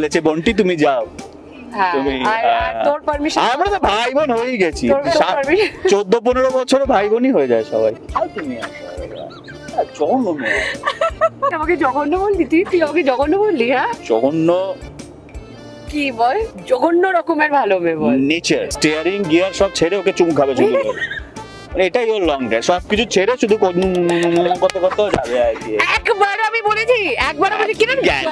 বলেছে বন্টি তুমি যাও তুমি তোর পারমিশন আমরা তো ভাই বোন হয়ে গেছি 14-15 বছর ভাই বোনই হয়ে যায় সবাই তুমি জঘন্য আমাকে জঘন্য বললি তুই আমাকে জঘন্য বললি হ্যাঁ জঘন্য কি বল জঘন্য রকমের ভালো মেয়ে বল নেচার স্টিয়ারিং গিয়ার সব ছেড়ে ওকে চুম খাবে শুধু এটাই ওর লং ড্রাইভ সবকিছু ছেড়ে শুধু কত যাবে আর কি একবার আমি বলেছি কি না গেল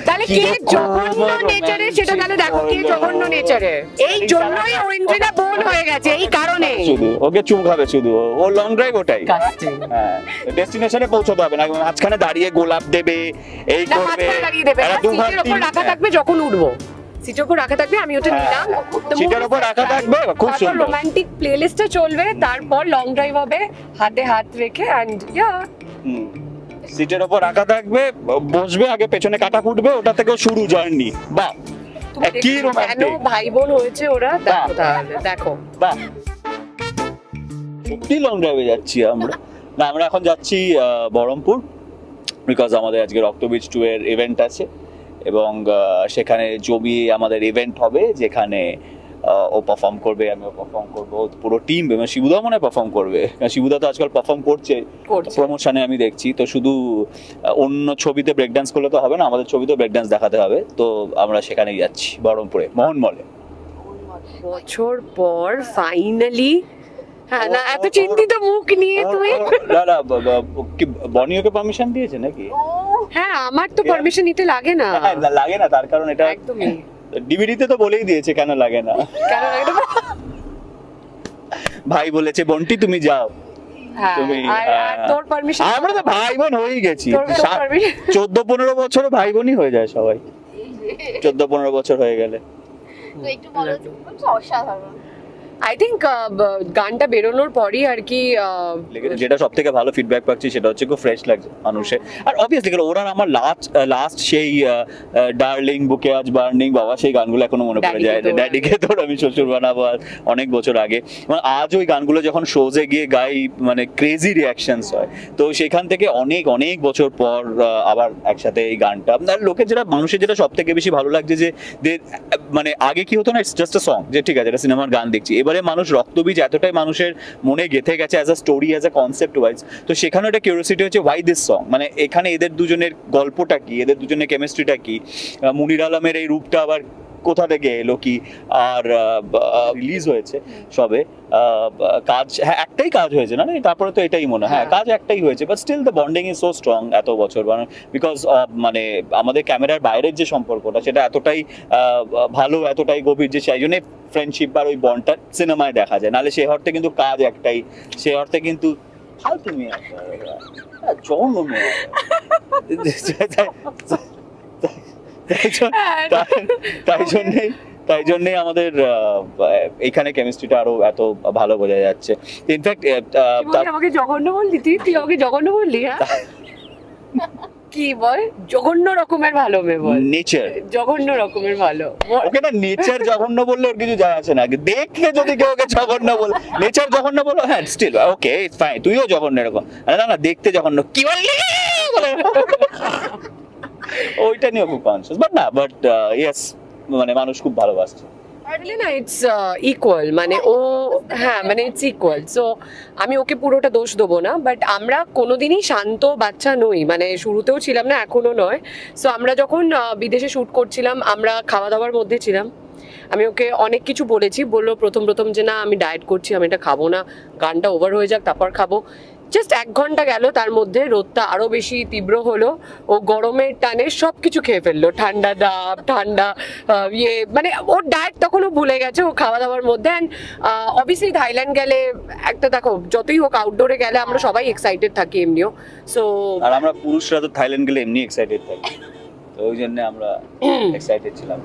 তাহলে কে জঘন্য নেচারে সেটা তাহলে দেখো কে জঘন্য নেচারে এই জন্যই ঐন্দ্রিলা বোন হয়ে গেছে এই কারণে শুধু ওকে চুম খাবে শুধু ও লং ড্রাইভ ওটাই হ্যাঁ ডেস্টিনেশনে পৌঁছাতে হবে না মাঝখানে দাঁড়িয়ে গোলাপ দেবে এই করবে সিটের উপর রাখা থাকবে যখন উঠবো সিটের উপর রাখা থাকবে আমি ওটা নিলাম সিটের উপর রাখা থাকবে খুব সুন্দর রোমান্টিক প্লেলিস্টটা চলবে তারপর লং ড্রাইভ হবে হাতে হাত রেখে এন্ড ইয়া সিটের উপর রাখা থাকবে বসবে আগে পেছনে কাটা ফুটবে ওটা থেকে শুরু জার্নি বাহ কি রোমান্টিক কেন ভাই বোন হয়েছে ওরা দেখো তাহলে দেখো বাহ সত্যি লং ড্রাইভে যাচ্ছি আমরা না আমরা এখন যাচ্ছি বহরমপুর বিকজ আমাদের আজকে রক্তবীজ 2 এর ইভেন্ট আছে এবং সেখানে জমিয়ে আমাদের ইভেন্ট হবে যেখানে ও পারফর্ম করবে আমিও পারফর্ম করবো পুরো টিম এবং শিবুদা মনে পারফর্ম করবে শিবুদা তো আজকাল পারফর্ম করছে প্রমোশনে আমি দেখছি তো শুধু অন্য ছবিতে ব্রেক ডান্স করলে তো হবে না আমাদের ছবিতে ব্রেক ডান্স দেখাতে হবে তো আমরা সেখানেই যাচ্ছি বহরমপুরে মোহনমলে বছর পর ফাইনালি হ্যাঁ না এত চিন্তিত মুখ নিয়ে তুমি দাদা বনিওকে পারমিশন দিয়েছে নাকি হ্যাঁ আমার তো পারমিশন নিতে লাগে না লাগে না তার কারণ এটা একদমই ডিভিডিতে তো বলেই দিয়েছে কেন লাগে না ভাই বলেছে বন্টি তুমি যাও তুমি তোর পারমিশন আমরা তো ভাই বোন হয়ে গেছি 14-15 বছর ভাই বোনই হয়ে যায় সবাই 14-15 বছর হয়ে গেলে তো একটু বলো অসাধারণ আই থিংক গানটা বেরোনোর পরই আর কি যেটা সব থেকে ভালো ফিডব্যাক পাচ্ছি সেটা হচ্ছে খুব ফ্রেশ লাগছে মানুষের আর অবভিয়াসলি ওরা আমার লাস্ট সেই ডার্লিং বুকে আজ বার্নিং বাবা সেই গানগুলো এখনো মনে পড়ে যায় ড্যাডিকে তোর আমি শ্বশুর বানাবো অনেক বছর আগে মানে আজ ওই গানগুলো যখন শোজে গিয়ে গাই মানে ক্রেজি রিয়াকশনস হয় তো সেখান থেকে অনেক অনেক বছর পর আবার একসাথে এই গানটা আপনার লোকের যেটা মানুষের যেটা সব থেকে বেশি ভালো লাগছে যে মানে আগে কি হতো না ইটস জাস্ট আ সং যে ঠিক আছে এটা সিনেমার গান দেখছি এবারে মানুষ রক্তবীজ এতটাই মানুষের মনে গেঁথে গেছে as a story as a concept wise তো সেখানে একটা কিউরিওসিটি হচ্ছে ওয়াই দিস সং মানে এখানে এদের দুজনের গল্পটা কি এদের দুজনের কেমিস্ট্রিটা কি মুনির আলমের এই রূপটা আবার কোথা থেকে এলো কি আর রিলিজ হয়েছে সবে কাজ হ্যাঁ একটাই কাজ হয়েছে না তারপরে তো এটাই মনে হয় কাজ একটাই হয়েছে but still the bonding is so strong এত বছর বিকজ মানে আমাদের ক্যামেরার বাইরের যে সম্পর্কটা সেটা এতটাই ভালো এতটাই গভীর যে সেই জন্য ফ্রেন্ডশিপ আর ওই বন্ডটা সিনেমায় দেখা যায় নাহলে সে অর্থে কিন্তু কাজ একটাই সে অর্থে কিন্তু তুমি তাই জন্যই আমাদের এখানে কেমিস্ট্রিটা আরো এত ভালো বোঝা যাচ্ছে ইনফ্যাক্ট আমাকে জঘন্য বললি তুই আমাকে জঘন্য বললি হ্যাঁ কি বল জঘন্য রকমের ভালো মেয়ে বল নেচার জঘন্য রকমের ভালো ওকে না নেচার জঘন্য বললে ওর কিছু যায় আসে না দেখলে যদি কেউ ওকে জঘন্য বল নেচার জঘন্য বলো হ্যাঁ স্টিল ওকে ইটস ফাইন তুইও জঘন্য এরকম না দেখতে জঘন্য কি বললি ওইটা নিয়ে খুব কনসিয়াস বাট ইয়েস মানে মানুষ খুব ভালোবাসছে না ইটস ইকুয়াল মানে ও হ্যাঁ মানে ইটস ইকুয়াল সো আমি ওকে পুরোটা দোষ দেবো না বাট আমরা কোনোদিনই শান্ত বাচ্চা নই মানে শুরুতেও ছিলাম না এখনো নয় সো আমরা যখন বিদেশে শ্যুট করছিলাম আমরা খাওয়া দাওয়ার মধ্যে ছিলাম আমি ওকে অনেক কিছু বললো প্রথম যে না আমি ডায়েট করছি আমি এটা খাবো না গানটা ওভার হয়ে যাক তারপর খাবো জাস্ট 1 ঘন্টা গেল তার মধ্যে রোদটা আরো বেশি তীব্র হলো ও গরমের টানে সবকিছু খেয়ে ফেললো ঠান্ডা ডাব ঠান্ডা ইয়ে মানে ওর ডায়েট তখনও ভুলে গেছে ও খাওয়া দাওয়ার মধ্যে অ্যান্ড অবভিয়াসলি থাইল্যান্ড গেলে একটা দেখো যতই হোক আউটডোরে গেলে আমরা সবাই এক্সাইটেড থাকি এমনিও সো আর আমরা পুরুষরা তো থাইল্যান্ড গেলে এমনি এক্সাইটেড থাকি তো ওই জন্য আমরা এক্সাইটেড ছিলাম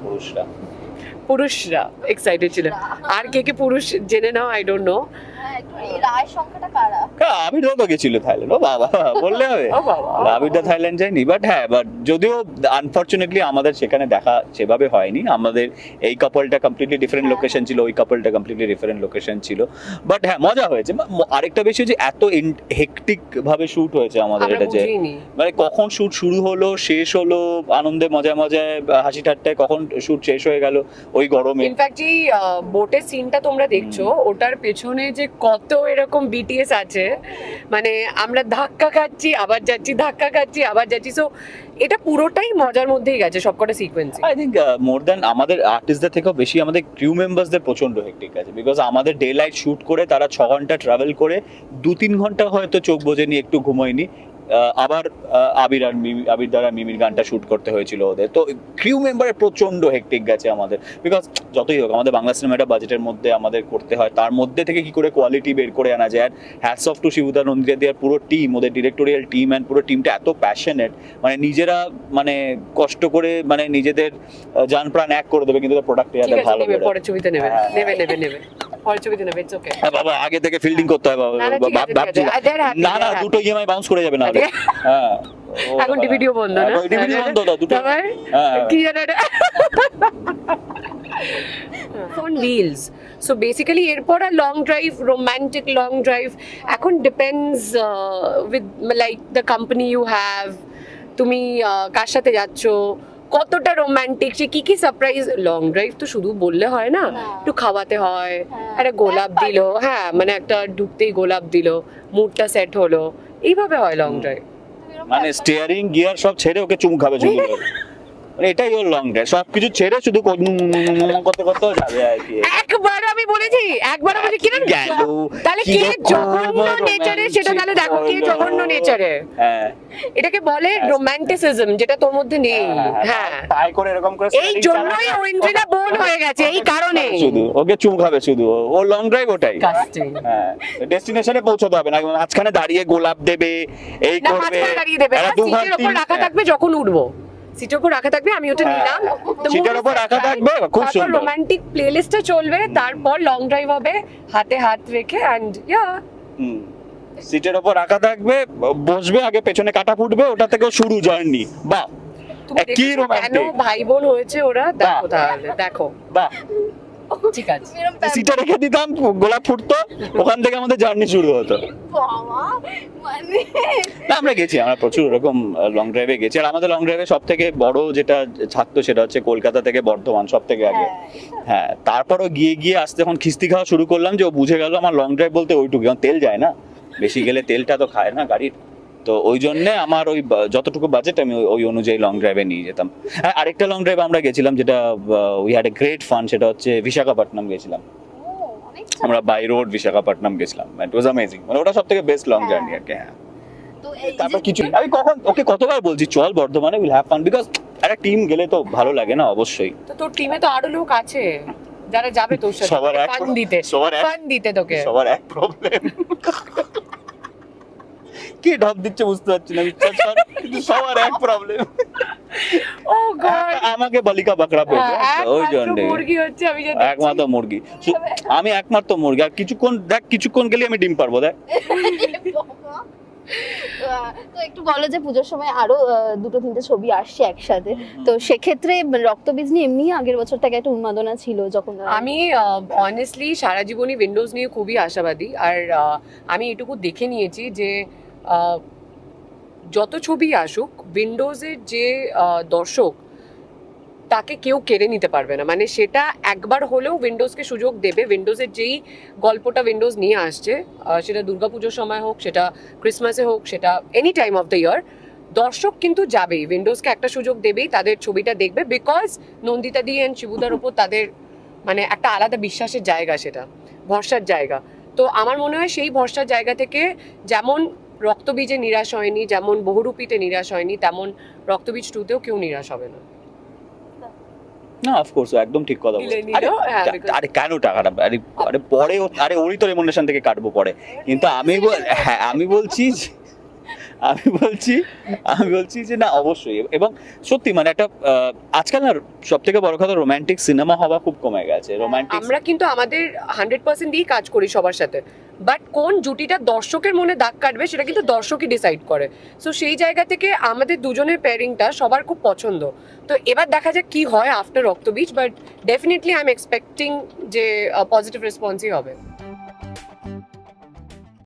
পুরুষরা এক্সাইটেড ছিলেন আর কে পুরুষ জেনে নাও আই ডোন্ট নো একটু এই রায়ের সংখ্যাটা কারা? আবির তো গেছিল থাইল্যান্ড, ও বাবা বললে হবে, ও বাবা। আবিরটা থাইল্যান্ড যায়নি, বাট হ্যাঁ, বাট যদিও আনফরচুনেটলি আমাদের সেখানে দেখা সেভাবে হয়নি, আমাদের এই কাপলটা কমপ্লিটলি ডিফারেন্ট লোকেশন ছিল, ওই কাপলটা কমপ্লিটলি ডিফারেন্ট লোকেশন ছিল, বাট হ্যাঁ মজা হয়েছে। আরেকটা বিষয় যে এত হেকটিক ভাবে শুট হয়েছে আমাদের, আমরা এটা যে বুঝিনি। মানে কখন শুট শুরু হলো শেষ হলো, আনন্দে মজায় মজায় হাসি ঠাট্টায় কখন শুট শেষ হয়ে গেল ওই গরমে। ইনফ্যাক্ট যে বোটের সিনটা তোমরা দেখছো, ওটার পেছনে যে কত এরকম বিটিএস আছে, মানে আমরা ধাক্কা খাচ্ছি আবার যাচ্ছি, ধাক্কা খাচ্ছি আবার যাচ্ছি, সো এটা পুরোটাই মজার মধ্যেই গেছে সবকটা সিকোয়েন্সে। আই থিঙ্ক মোর দ্যান আমাদের আর্টিস্টদের থেকেও বেশি আমাদের ক্রিউ মেম্বার্সদের প্রচন্ড হেক্টিক আছে, বিকজ আমাদের ডে লাইট শুট করে তারা 6 ঘন্টা ট্রাভেল করে 2-3 ঘন্টা হয়তো চোখ বোঝেনি, একটু ঘুমোয়নি, আবার আবির দ্বারা মিমির গানটা শুট করতে হয়েছিল ওদের, তো ক্রিউ মেম্বারের প্রচন্ড হেক্টিক গেছে আমাদের, বিকজ যতই হোক আমাদের বাংলা সিনেমাটা বাজেটের মধ্যে আমাদের করতে হয়, তার মধ্যে থেকে কি করে কোয়ালিটি বের করে আনা যায়। হ্যাটস অফ টু শিবুদা, নন্দিতা দিয়ার পুরো টিম, ওদের ডিরেক্টোরিয়াল টিম অ্যান্ড পুরো টিমটা এত প্যাশনেট, মানে নিজেরা মানে কষ্ট করে মানে নিজেদের জান প্রাণ এক করে দেবে, কিন্তু প্রোডাক্ট ঠিক আছে, ভালো নেবে, পরের ছবিতে নেবে, নেবে নেবে নেবে, পরের ছবিতে নেবে, ইটস ওকে। বাবা আগে থেকে ফিল্ডিং করতে হয় বাবা, না, না, ঠিক আছে, ভাবছি ঠিক আছে, they're happy, না না they're দুটো ইএমআই বাউন্স করে যাবে না হলে। হ্যাঁ এখন ডিভিডিও বন্ধ না, ডিভিডিও বন্ধ দাও দুটো। তারপর হ্যাঁ কি জানো এটা on wheels. So basically এরপর আর long drive, romantic long drive এখন depends with like the company you have, তুমি কার সাথে যাচ্ছ, কতটা রোমান্টিক, সে কি কি সারপ্রাইজ। লং ড্রাইভ তো শুধু বললে হয় না, একটু খাওয়াতে হয়, একটা গোলাপ দিল, হ্যাঁ মানে একটা ঢুকতেই গোলাপ দিল, মুডটা সেট হলো, এইভাবে হয় লং ড্রাইভ। মানে স্টিয়ারিং গিয়ার সব ছেড়ে ওকে চুমু খাবে শুধু, মানে এটাই ওর লং ড্রাইভ, সবকিছু ছেড়ে শুধু কত কত যাবে আর কি। একবার আমি বলেছি, একবার বলেছি কিরম গেল, তাহলে কে জঘন্য নেচারে, সেটা তাহলে দেখো কে জঘন্য নেচারে। হ্যাঁ এটাকে বলে রোমান্টিসিজম, যেটা তোর মধ্যে নেই। হ্যাঁ পাই করে এরকম করে এই জন্যই ঐন্দ্রিলা বোন হয়ে গেছে, এই কারণে শুধু ওকে চুমু খাবে শুধু, ও লং ড্রাইভ ওটাই। Disgusting. হ্যাঁ ডেস্টিনেশনে পৌঁছতে হবে না, মাঝখানে দাঁড়িয়ে গোলাপ দেবে, এই না করবে, মাঝখানে দাঁড়িয়ে দেবে, একটা সিটের উপর রাখা থাকবে, যখন উঠবো সিটের উপর রাখা থাকবে, আমি ওটা নিলাম, সিটের উপর রাখা থাকবে, খুব সুন্দর রোমান্টিক প্লেলিস্টটা চলবে, তারপর লং ড্রাইভ হবে হাতে হাত রেখে, এন্ড ইয়া সিটের উপর রাখা থাকবে, বসবে, আগে পেছনে কাটা ফুটবে, ওটা থেকে শুরু জার্নি। বাহ কি কেন রোমান্টিক, ভাই বোন হয়েছে ওরা, দেখো তাহলে দেখো, বাহ ঠিক আছে। সিটে রেখে দিতাম, গোলাপ ফুটতো, ওখান থেকে আমাদের জার্নি শুরু হতো। বাবা মানে না আমরা গেছি, আমরা প্রচুর এরকম লং ড্রাইভে গেছি, আর আমাদের লং ড্রাইভে সব থেকে বড় যেটা থাকতো সেটা হচ্ছে কলকাতা থেকে বর্ধমান সব থেকে আগে। হ্যাঁ তারপরও গিয়ে গিয়ে আসতে যখন খিস্তি খাওয়া শুরু করলাম, যে ও বুঝে গেল আমার লং ড্রাইভ বলতে ওইটুকু, কারণ তেল যায় না বেশি, গেলে তেলটা তো খায় না গাড়ির, তো ওই জন্যে আমার ওই যতটুকু বাজেট আমি ওই অনুযায়ী লং ড্রাইভে নিয়ে যেতাম। হ্যাঁ আরেকটা লং ড্রাইভ আমরা গেছিলাম, যেটা we had a great fun, সেটা হচ্ছে বিশাখাপট্টনম গেছিলাম আমরা, বাই রোড বিশাখাপট্টনম গেছিলাম, ইট ওয়াজ অ্যামেজিং, মানে ওটা সবথেকে বেস্ট লং জার্নি আর কি। হ্যাঁ তো এই তারপর কিছু আমি কখন ওকে কতবার বলছি চল বর্ধমানে, উইল হ্যাভ ফান, বিকজ একটা টিম গেলে তো ভালো লাগে না অবশ্যই। তো তোর টিমে তো আরো লোক আছে যারা যাবে তোর সাথে সবার এক ফান দিতে, সবার এক ফান দিতে তোকে। সবার এক প্রবলেম, কি ঢপ দিচ্ছে বুঝতে পারছি না, বিশ্বাস কর, কিন্তু সবার এক প্রবলেম, ও গড, আমাকে বালিকা বাকড়া পেয়েছে ওই জন্য, মুরগি হচ্ছে আমি যে দেখছি। একমাত্র মুরগি, আমি একমাত্র মুরগি, আর কিছুক্ষণ দেখ, কিছুক্ষণ গেলে আমি ডিম পারবো দেখ। বাবা। তো একটু বলো যে পুজোর সময় আরো 2-3টে ছবি আসছে একসাথে, তো সেক্ষেত্রে রক্তবীজ নিয়ে এমনি আগের বছর থেকে একটা উন্মাদনা ছিল যখন আমি অনেস্টলি সারা জীবনই উইন্ডোজ নিয়ে খুবই আশাবাদী, আর আমি এটুকু দেখে নিয়েছি যে যত ছবি আসুক, উইন্ডোজের যে দর্শক তাকে কেউ কেড়ে নিতে পারবে না, মানে সেটা একবার হলেও উইন্ডোজকে সুযোগ দেবে। উইন্ডোজের যেই গল্পটা উইন্ডোজ নিয়ে আসছে, সেটা দুর্গাপুজোর সময় হোক, সেটা ক্রিসমাসে হোক, সেটা any time of the year, দর্শক কিন্তু যাবেই, উইন্ডোজকে একটা সুযোগ দেবেই, তাদের ছবিটা দেখবে, বিকজ নন্দিতা দি অ্যান্ড শিবুদার উপর তাদের মানে একটা আলাদা বিশ্বাসের জায়গা, সেটা ভরসার জায়গা। তো আমার মনে হয় সেই ভরসার জায়গা থেকে যেমন রক্তবীজে নিরাশ হয়নি, যেমন বহুরূপীতে নিরাশ হয়নি, তেমন রক্তবীজ 2তেও কেউ নিরাশ হবে না। না অফকোর্স একদম ঠিক কথা বলছো। আরে কেন টাকাটা, আরে পরে আরে ওরই তো রেমুনারেশন থেকে কাটবো পরে, কিন্তু হ্যাঁ আমি বলছি যে না অবশ্যই, এবং সত্যি মানে একটা আজকাল না সব থেকে বড় কথা রোমান্টিক সিনেমা হওয়া খুব কমে গেছে। রোমান্টিক আমরা কিন্তু আমাদের 100% দিয়েই কাজ করি সবার সাথে, বাট কোন জুটিটা দর্শকের মনে দাগ কাটবে সেটা কিন্তু দর্শকই ডিসাইড করে। সো সেই জায়গা থেকে আমাদের দুজনের পেয়ারিংটা সবার খুব পছন্দ। তো এবার দেখা যাক কি হয় আফটার রক্তবীজ, but definitely I am expecting যে পজিটিভ রেসপন্সই হবে।